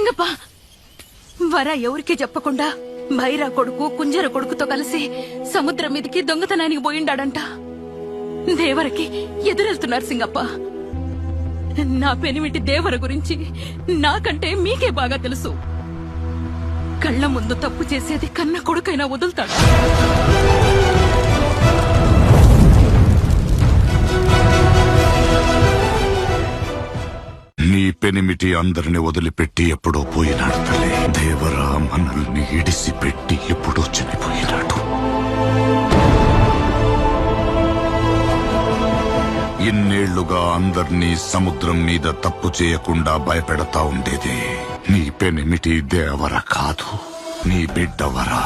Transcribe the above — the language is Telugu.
సింగప్ప, వర ఎవరికీ చెప్పకుండా భైరా కొడుకు కుంజర కొడుకుతో కలిసి సముద్రం మీదకి దొంగతనానికి పోయిండాడంట. దేవరకి ఎదురెళ్తున్నారు సింగప్ప. నా పెనిమిటి దేవర గురించి నాకంటే మీకే బాగా తెలుసు. కళ్ళ ముందు తప్పు చేసేది కన్న కొడుకైనా వదులుతాడు. నీ పెనిమిటి అందరిని వదిలిపెట్టి ఎప్పుడో పోయినాడు తల్లి. దేవరా మనల్ని ఇడిసిపెట్టి ఎప్పుడో చనిపోయినాడు. ఇన్నేళ్లుగా అందర్నీ సముద్రం మీద తప్పు చేయకుండా భయపెడతా ఉండేది నీ పెనిమిటి దేవర కాదు, నీ బిడ్డవరా.